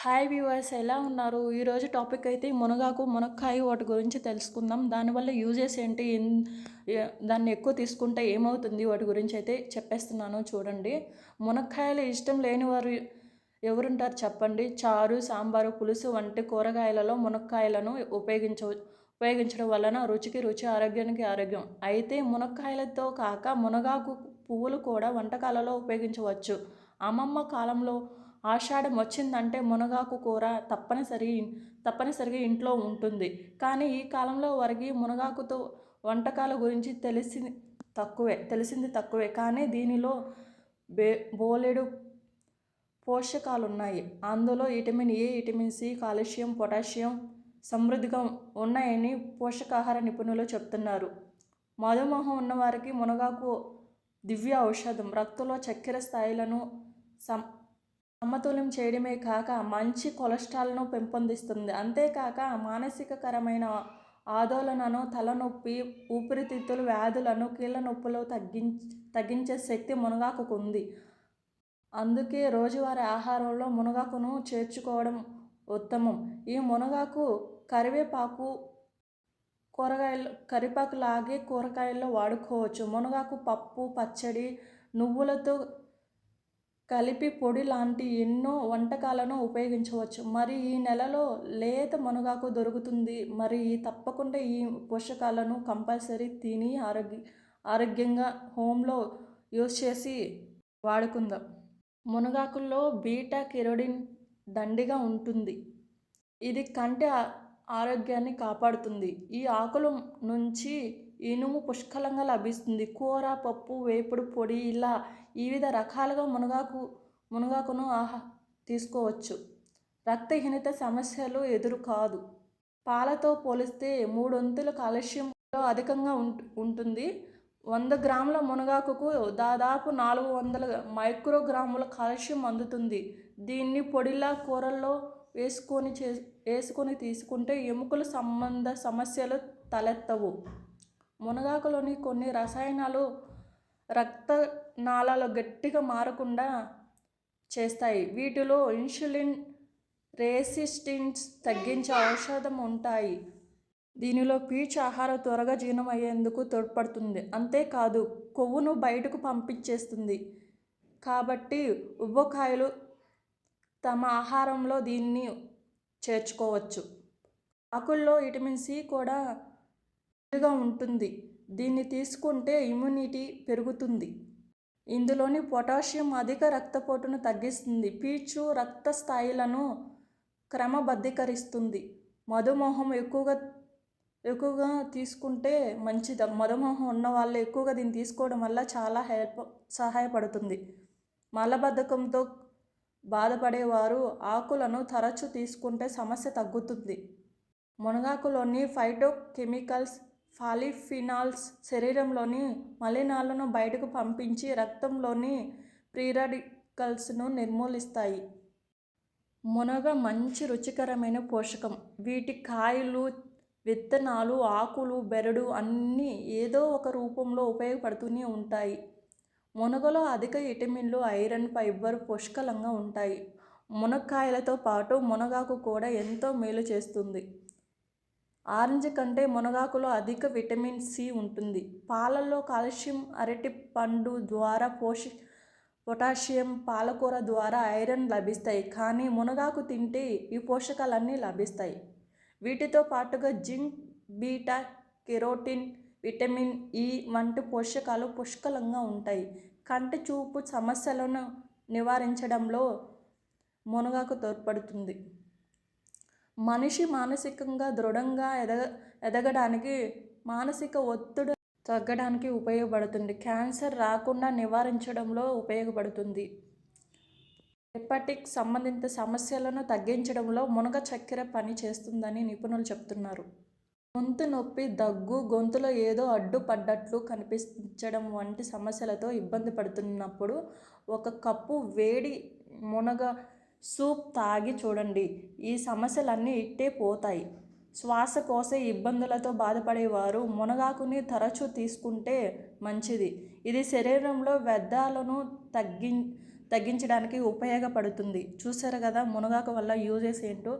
Hi viewers, ఎలా ఉన్నారు? ఈరోజు టాపిక్ అయితే మునగాకు, మునక్కాయ వాటి గురించి తెలుసుకుందాం. దానివల్ల యూజెస్ ఏంటి, దాన్ని ఎక్కువ తీసుకుంటే ఏమవుతుంది, వాటి గురించి అయితే చెప్పేస్తున్నాను చూడండి. మునక్కాయలు ఇష్టం లేని వారు ఎవరుంటారు చెప్పండి? చారు, సాంబారు, పులుసు వంటి కూరగాయలలో మునక్కాయలను ఉపయోగించడం వలన రుచికి రుచి, ఆరోగ్యానికి ఆరోగ్యం. అయితే మునక్కాయలతో కాక మునగాకు పువ్వులు కూడా వంటకాలలో ఉపయోగించవచ్చు. అమ్మమ్మ కాలంలో ఆషాఢం వచ్చిందంటే మునగాకు కూర తప్పనిసరిగా ఇంట్లో ఉంటుంది. కానీ ఈ కాలంలో వారికి మునగాకుతో వంటకాల గురించి తెలిసింది తక్కువే. కానీ దీనిలో బోలెడు పోషకాలున్నాయి. అందులో vitamin A, vitamin C, calcium, potassium సమృద్ధిగా ఉన్నాయని పోషకాహార నిపుణులు చెప్తున్నారు. మధుమేహం ఉన్నవారికి మునగాకు దివ్య ఔషధం. రక్తంలో చక్కెర స్థాయిలను సమతుల్యం చేయడమే కాక మంచి కొలెస్ట్రాల్ను పెంపొందిస్తుంది. అంతేకాక మానసికకరమైన ఆందోళనను, తలనొప్పి, ఊపిరితిత్తుల వ్యాధులను, కీళ్ళ నొప్పులు తగ్గించే శక్తి మునగాకుకు ఉంది. అందుకే రోజువారీ ఆహారంలో మునగాకును చేర్చుకోవడం ఉత్తమం. ఈ మునగాకు కరివేపాకు లాగే కూరగాయల్లో వాడుకోవచ్చు. మునగాకు పప్పు, పచ్చడి, నువ్వులతో కలిపి పొడి లాంటి ఎన్నో వంటకాలను ఉపయోగించవచ్చు. మరి ఈ నెలలో లేత మునగాకు దొరుకుతుంది. మరి తప్పకుండా ఈ పోషకాలను కంపల్సరీ తిని ఆరోగ్యంగా హోమ్లో యూస్ చేసి వాడుకుందాం. మునగాకుల్లో బీటా కెరోటిన్ దండిగా ఉంటుంది. ఇది కంటి ఆరోగ్యాన్ని కాపాడుతుంది. ఈ ఆకుల నుంచి ఇనుము పుష్కలంగా లభిస్తుంది. కూర, పప్పు, వేపుడు, పొడి ఇలా వివిధ రకాలుగా మునగాకును తీసుకోవచ్చు. రక్తహీనత సమస్యలు ఎదురు కాదు. పాలతో పోలిస్తే 3 వంతుల కాల్షియంలో అధికంగా ఉంటుంది. 100 గ్రాముల మునగాకుకు దాదాపు 400 మైక్రోగ్రాముల కాల్షియం అందుతుంది. దీన్ని పొడిలా కూరల్లో వేసుకొని తీసుకుంటే ఎముకల సంబంధ సమస్యలు తలెత్తవు. మునగాకులోని కొన్ని రసాయనాలు రక్తనాళాలు గట్టిగా మారకుండా చేస్తాయి. వీటిలో ఇన్సులిన్ రెసిస్టెన్స్ తగ్గించే ఔషధం ఉంటాయి. దీనిలో పీచు ఆహారం త్వరగా జీర్ణం అయ్యేందుకు తోడ్పడుతుంది. అంతేకాదు కొవ్వును బయటకు పంపించేస్తుంది. కాబట్టి ఉబ్బకాయలు తమ ఆహారంలో దీన్ని చేర్చుకోవచ్చు. ఆకుల్లో విటమిన్ సి కూడా గా ఉంటుంది. దీన్ని తీసుకుంటే ఇమ్యూనిటీ పెరుగుతుంది. ఇందులోని పొటాషియం అధిక రక్తపోటును తగ్గిస్తుంది. పీచు రక్త స్థాయిలను క్రమబద్ధీకరిస్తుంది. మధుమేహం ఎక్కువగా తీసుకుంటే మంచిది. మధుమేహం ఉన్న వాళ్ళు ఎక్కువగా దీన్ని తీసుకోవడం వల్ల చాలా సహాయపడుతుంది. మలబద్ధకంతో బాధపడేవారు ఆకులను తరచూ తీసుకుంటే సమస్య తగ్గుతుంది. మునగాకులోని ఫైటోకెమికల్స్, పాలిఫినాల్స్ శరీరంలోని మలినాలను బయటకు పంపించి రక్తంలోని ఫ్రీ రాడికల్స్ను నిర్మూలిస్తాయి. మునగ మంచి రుచికరమైన పోషకం. వీటి కాయలు, విత్తనాలు, ఆకులు, బెరడు అన్నీ ఏదో ఒక రూపంలో ఉపయోగపడుతూనే ఉంటాయి. మునగలో అధిక విటమిన్లు, ఐరన్, ఫైబర్ పుష్కలంగా ఉంటాయి. మునక్కాయలతో పాటు మునగాకు కూడా ఎంతో మేలు చేస్తుంది. ఆరెంజ్ కంటే మునగాకులో అధిక విటమిన్ సి ఉంటుంది. పాలల్లో కాల్షియం, అరటి పండు ద్వారా పొటాషియం, పాలకూర ద్వారా ఐరన్ లభిస్తాయి. కానీ మునగాకు తింటే ఈ పోషకాలన్నీ లభిస్తాయి. వీటితో పాటుగా zinc, beta carotene, vitamin E వంటి పోషకాలు పుష్కలంగా ఉంటాయి. కంటి చూపు సమస్యలను నివారించడంలో మునగాకు తోడ్పడుతుంది. మనిషి మానసికంగా దృఢంగా ఎదగడానికి, మానసిక ఒత్తిడి తగ్గడానికి ఉపయోగపడుతుంది. క్యాన్సర్ రాకుండా నివారించడంలో ఉపయోగపడుతుంది. హెపటిక్ సంబంధిత సమస్యలను తగ్గించడంలో మునగ చక్కెర పని చేస్తుందని నిపుణులు చెప్తున్నారు. గొంతు నొప్పి, దగ్గు, గొంతులో ఏదో అడ్డుపడ్డట్లు కనిపించడం వంటి సమస్యలతో ఇబ్బంది పడుతున్నప్పుడు 1 కప్పు వేడి మునగ సూప్ తాగి చూడండి. ఈ సమస్యలన్నీ ఇట్టే పోతాయి. శ్వాసకోశ ఇబ్బందులతో బాధపడేవారు మునగాకుని తరచూ తీసుకుంటే మంచిది. ఇది శరీరంలో వ్యర్థాలను తగ్గించడానికి ఉపయోగపడుతుంది. చూసారు కదా మునగాకు వల్ల యూజెస్ ఏంటో.